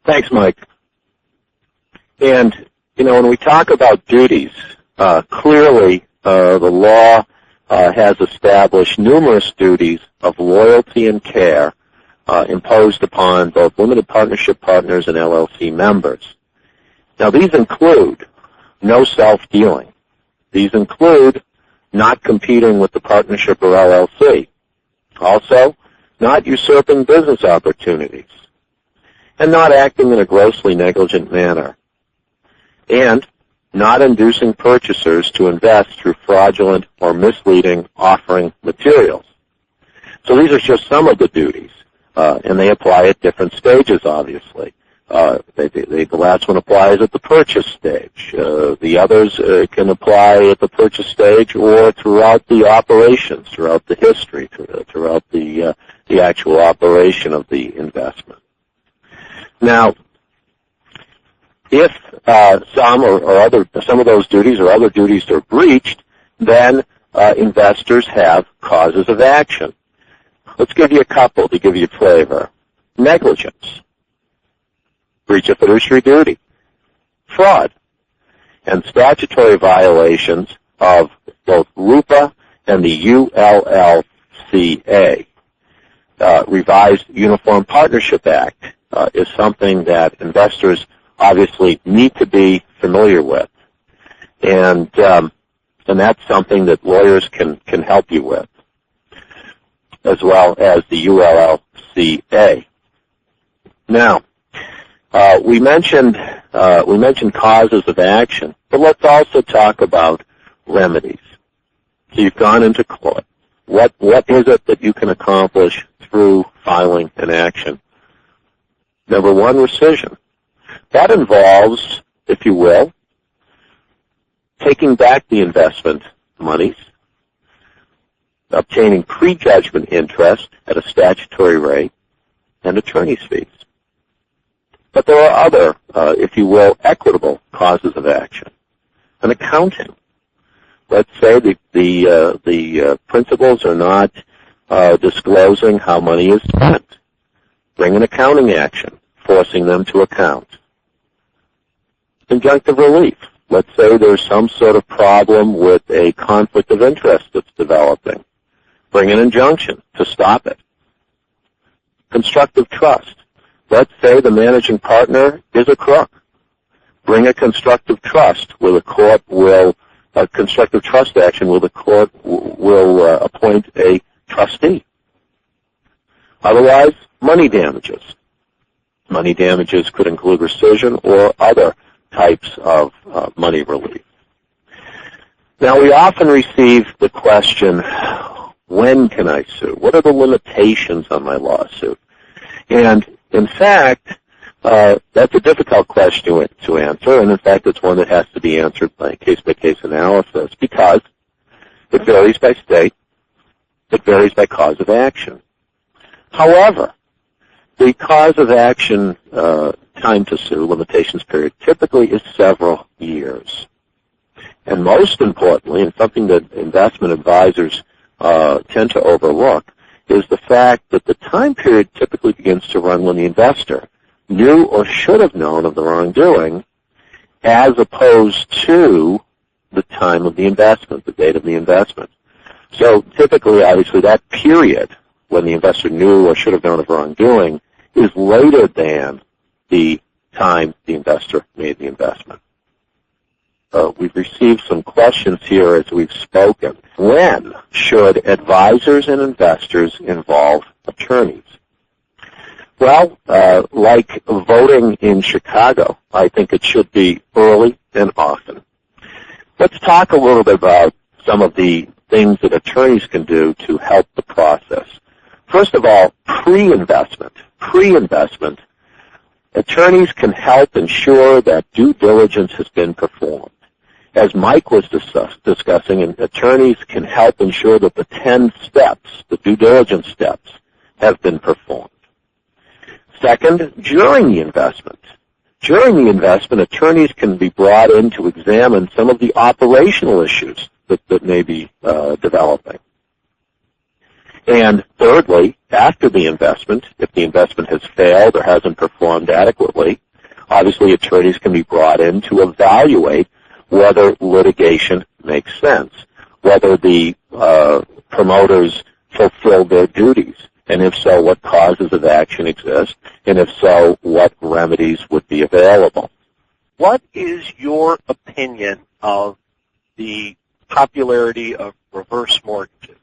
Thanks, Mike. And, when we talk about duties, clearly the law has established numerous duties of loyalty and care imposed upon both limited partnership partners and LLC members. Now, these include no self-dealing. These include not competing with the partnership or LLC. Also, not usurping business opportunities. And not acting in a grossly negligent manner. And not inducing purchasers to invest through fraudulent or misleading offering materials. So these are just some of the duties, and they apply at different stages, obviously. The last one applies at the purchase stage. The others can apply at the purchase stage or throughout the operations, throughout the history, throughout the actual operation of the investment. Now, if some of those duties or other duties are breached, then investors have causes of action. Let's give you a couple to give you flavor. Negligence, breach of fiduciary duty, fraud, and statutory violations of both RUPA and the ULLCA. Revised Uniform Partnership Act is something that investors obviously need to be familiar with, and that's something that lawyers can help you with, as well as the ULLCA. Now, we mentioned causes of action, but let's also talk about remedies. So you've gone into court. What is it that you can accomplish through filing an action? Number one, rescission. That involves, if you will, taking back the investment monies, obtaining prejudgment interest at a statutory rate, and attorney's fees. But there are other, if you will, equitable causes of action. An accounting. Let's say the principals are not disclosing how money is spent. Bring an accounting action, forcing them to account. Conjunctive relief. Let's say there's some sort of problem with a conflict of interest that's developing. Bring an injunction to stop it. Constructive trust. Let's say the managing partner is a crook. Bring a constructive trust where the court will, a constructive trust action where the court will appoint a trustee. Otherwise, money damages. Money damages could include rescission or other types of money relief. Now, we often receive the question, when can I sue? What are the limitations on my lawsuit? And, in fact, that's a difficult question to answer, and, in fact, it's one that has to be answered by case-by-case analysis because it varies by state, it varies by cause of action. However, the cause of action time to sue, limitations period, typically is several years. And most importantly, and something that investment advisors tend to overlook, is the fact that the time period typically begins to run when the investor knew or should have known of the wrongdoing, as opposed to the time of the investment, the date of the investment. So typically, obviously, that period when the investor knew or should have known of wrongdoing is later than the time the investor made the investment. We've received some questions here as we've spoken. When should advisors and investors involve attorneys? Well, like voting in Chicago, I think it should be early and often. Let's talk a little bit about some of the things that attorneys can do to help the process. First of all, pre-investment. Pre-investment, attorneys can help ensure that due diligence has been performed. As Mike was discussing, attorneys can help ensure that the 10 steps, the due diligence steps, have been performed. Second, during the investment. During the investment, attorneys can be brought in to examine some of the operational issues that may be developing. And thirdly, after the investment, if the investment has failed or hasn't performed adequately, obviously attorneys can be brought in to evaluate whether litigation makes sense, whether the promoters fulfill their duties, and if so, what causes of action exist, and if so, what remedies would be available. What is your opinion of the popularity of reverse mortgages?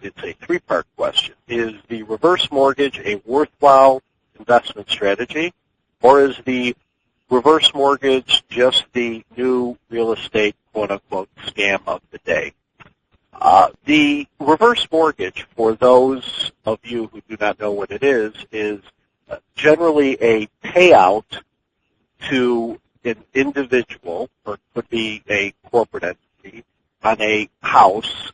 It's a three-part question. Is the reverse mortgage a worthwhile investment strategy, or is the reverse mortgage just the new real estate, quote-unquote, scam of the day? The reverse mortgage, for those of you who do not know what it is generally a payout to an individual, or it could be a corporate entity, on a house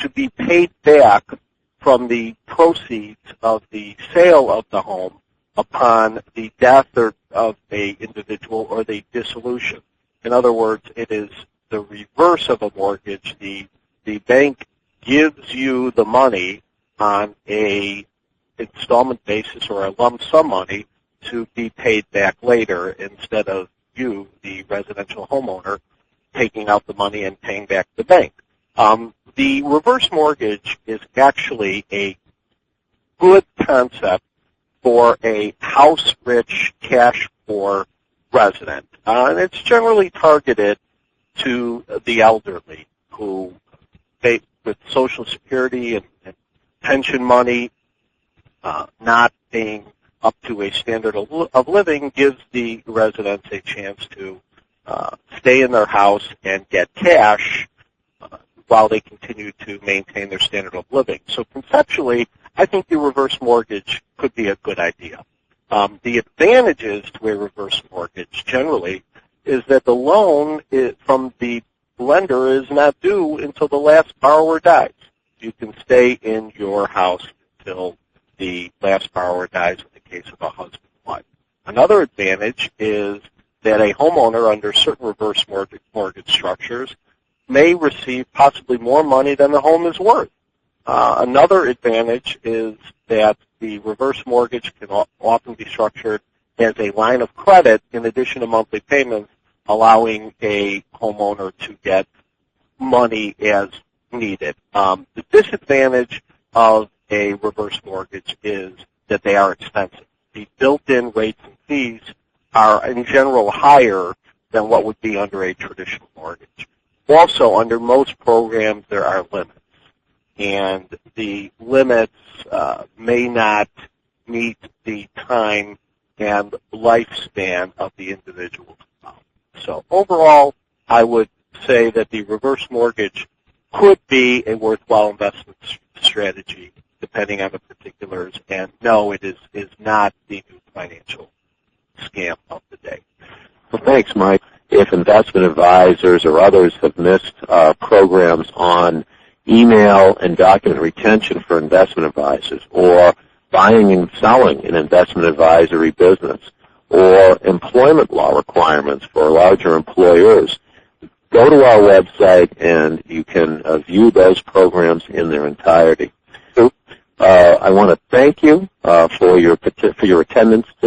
to be paid back from the proceeds of the sale of the home upon the death of an individual or the dissolution. In other words, it is the reverse of a mortgage. The bank gives you the money on a installment basis or a lump sum money to be paid back later, instead of you, the residential homeowner, taking out the money and paying back the bank. The reverse mortgage is actually a good concept for a house-rich, cash-poor resident. And it's generally targeted to the elderly who, with Social Security and pension money not paying up to a standard of living, gives the residents a chance to stay in their house and get cash while they continue to maintain their standard of living. So conceptually, I think the reverse mortgage could be a good idea. The advantages to a reverse mortgage generally is that the loan from the lender is not due until the last borrower dies. You can stay in your house until the last borrower dies in the case of a husband and wife. Another advantage is that a homeowner under certain reverse mortgage structures may receive possibly more money than the home is worth. Another advantage is that the reverse mortgage can often be structured as a line of credit in addition to monthly payments, allowing a homeowner to get money as needed. The disadvantage of a reverse mortgage is that they are expensive. The built-in rates and fees are in general higher than what would be under a traditional mortgage. Also, under most programs, there are limits, and the limits may not meet the time and lifespan of the individual. So overall, I would say that the reverse mortgage could be a worthwhile investment strategy depending on the particulars, and no, it is not the new financial scam of the day. Well, thanks, Mike. If investment advisors or others have missed programs on email and document retention for investment advisors, or buying and selling an investment advisory business, or employment law requirements for larger employers, go to our website and you can view those programs in their entirety. So, I want to thank you for your attendance today.